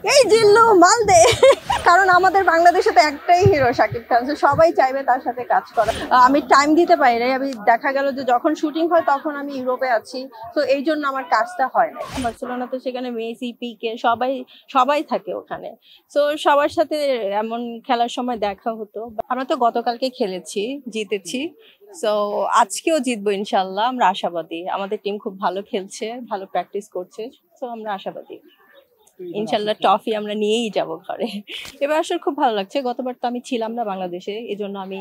এই জিল্লু মাল দে। কারণ আমাদের বাংলাদেশে তো একটাই হিরো শাকিব খান, সবাই চাইবে তার সাথে কাজ করা। আমি টাইম দিতে পারি না, আমি দেখা গেল যে যখন শুটিং হয় তখন আমি ইউরোপে আছি, তো এই জন্য আমার কাজটা হয় না। বার্সেলোনাতে সেখানে মেসি, পিকে সবাই সবাই থাকে ওখানে। তো সবার সাথে এমন খেলার সময় দেখা হতো। আমরা তো গতকালকে খেলেছি, জিতেছি। সো আজকেও জিতবো ইনশাল্লাহ, আমরা আশাবাদী। আমাদের টিম খুব ভালো খেলছে, ভালো প্র্যাকটিস করছে, তো আমরা আশাবাদী ইনশাল্লাহ ট্রফি আমরা নিয়েই যাব ঘরে। এবার আসলে খুব ভালো লাগছে। গতবার তো আমি ছিলাম না বাংলাদেশে, এই জন্য আমি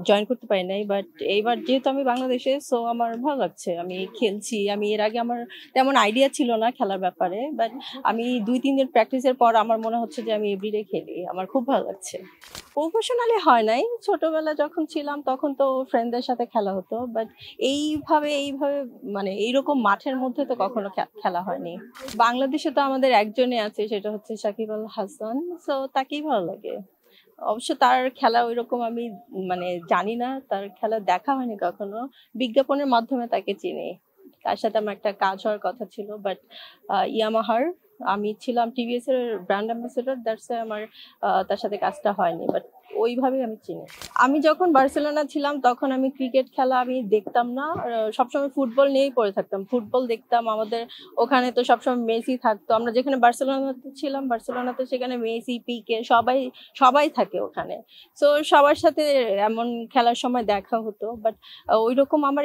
জয়েন করতে পারি নাই, বাট এইবার যেহেতু আমি বাংলাদেশে, সো আমার ভালো লাগছে। আমি খেলছি, আমি এর আগে আমার তেমন আইডিয়া ছিল না খেলার ব্যাপারে, বাট আমি 2-3 দিন প্র্যাকটিসের পর আমার মনে হচ্ছে যে আমি এভরিডে খেলি, আমার খুব ভালো লাগছে। প্রফেশনালি হয় নাই, ছোটবেলা যখন ছিলাম তখন তো ফ্রেন্ডদের সাথে খেলা হতো, বাট এইভাবে মানে এইরকম মাঠের মধ্যে তো কখনো খেলা হয়নি। বাংলাদেশে তো আমাদের একজনই আছে, সেটা হচ্ছে সাকিব আল হাসান, সো তাকেই ভালো লাগে। অবশ্য তার খেলা ওইরকম আমি মানে জানি না, তার খেলা দেখা হয়নি কখনো, বিজ্ঞাপনের মাধ্যমে তাকে চিনি। তার সাথে আমার একটা কাজ হওয়ার কথা ছিল, বাট ইয়ামাহার আমি ছিলাম টিভিএস এর ব্র্যান্ড অ্যাম্বাসেডর, দ্যাটস আমার তার সাথে কাজটা হয়নি, বাট ওইভাবেই আমি চিনি। আমি যখন বার্সেলোনা ছিলাম তখন আমি ক্রিকেট খেলা আমি দেখতাম না, সবসময় ফুটবল নিয়েই পড়ে থাকতাম, ফুটবল দেখতাম। আমাদের ওখানে তো সবসময় মেসি থাকতো, আমরা যেখানে বার্সেলোনাতে ছিলাম, বার্সেলোনাতে সেখানে মেসি, পিকে সবাই সবাই থাকে ওখানে। তো সবার সাথে এমন খেলার সময় দেখা হতো, বাট ওইরকম আমার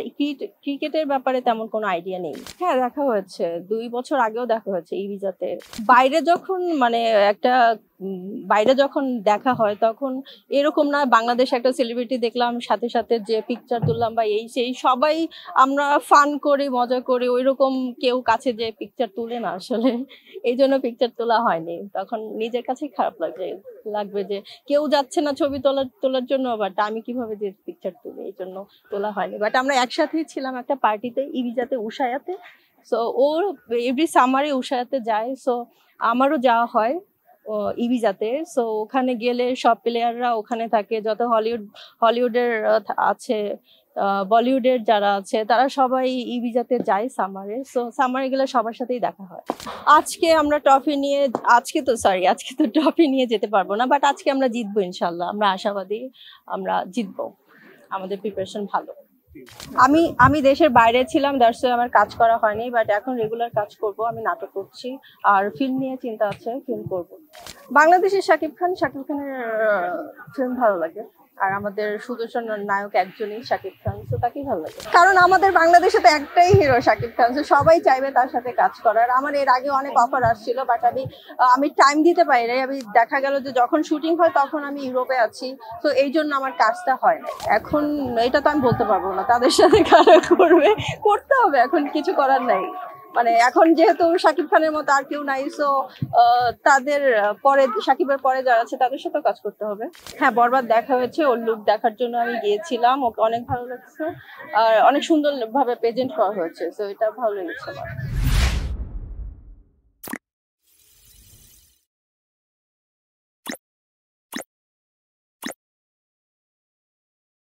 ক্রিকেটের ব্যাপারে তেমন কোনো আইডিয়া নেই। হ্যাঁ, দেখা হয়েছে, 2 বছর আগেও দেখা হয়েছে ইবিজাতে। বাইরে যখন মানে একটা বাইরে যখন দেখা হয় তখন এরকম না বাংলাদেশে একটা সেলিব্রিটি দেখলাম সাথে সাথে যে পিকচার তুললাম বা এই সেই, সবাই আমরা ফান করি, মজা করি, ওইরকম কেউ কাছে যে পিকচার তুলে না আসলে। এই জন্য পিকচার তোলা হয়নি, তখন নিজের কাছেই খারাপ লাগবে যে কেউ যাচ্ছে না ছবি তোলার জন্য, বাট আমি কিভাবে যে পিকচার তুলি, এই জন্য তোলা হয়নি। বাট আমরা একসাথেই ছিলাম একটা পার্টিতে ইবিজাতে, উশায়াতে। সো ও এভরি সামারে উশায়াতে যায়, সো আমারও যাওয়া হয় ইবিজাতে। সো ওখানে গেলে সব প্লেয়াররা ওখানে থাকে, যত হলিউডের আছে, বলিউডের যারা আছে, তারা সবাই ইবিজাতে যায় সামারে। সো সামারে গেলে সবার সাথেই দেখা হয়। আজকে আমরা ট্রফি নিয়ে, আজকে তো ট্রফি নিয়ে যেতে পারবো না, বাট আজকে আমরা জিতবো ইনশাল্লাহ, আমরা আশাবাদী আমরা জিতবো, আমাদের প্রিপারেশন ভালো। আমি দেশের বাইরে ছিলাম, দ্যাটস ওয়াই আমার কাজ করা হয়নি, বাট এখন রেগুলার কাজ করব। আমি নাটক করছি, আর ফিল্ম নিয়ে চিন্তা আছে, ফিল্ম করব। বাংলাদেশের শাকিব খানের ফিল্ম ভালো লাগে, আর আমাদের সুদর্শন নায়ক একজনই শাকিব খান, তো তাকেই ভালো লাগে। কারণ আমাদের বাংলাদেশে তো একটাই হিরো শাকিব খান, সবাই চাইবে তার সাথে কাজ করার। আমার এর আগে অনেক অফার আসছিল, বাট আমি টাইম দিতে পারি নাই। আমি দেখা গেল যে যখন শুটিং হয় তখন আমি ইউরোপে আছি, তো এই জন্য আমার কাজটা হয় না। এখন এটা তো আমি বলতে পারবো না তাদের সাথে কারা করতে হবে, এখন কিছু করার নাই। মানে এখন যেহেতু শাকিব খানের মতো আর কেউ নাই, সো তাদের পরে, শাকিবের পরে যারা আছে তাদের সাথেও কাজ করতে হবে। হ্যাঁ, বরবাদ দেখা হয়েছে, ওর লুক দেখার জন্য আমি গিয়েছিলাম, ওকে অনেক ভালো লাগছে, আর অনেক সুন্দর ভাবে প্রেজেন্ট করা হয়েছে, সো এটা ভালো লেগেছে আমার।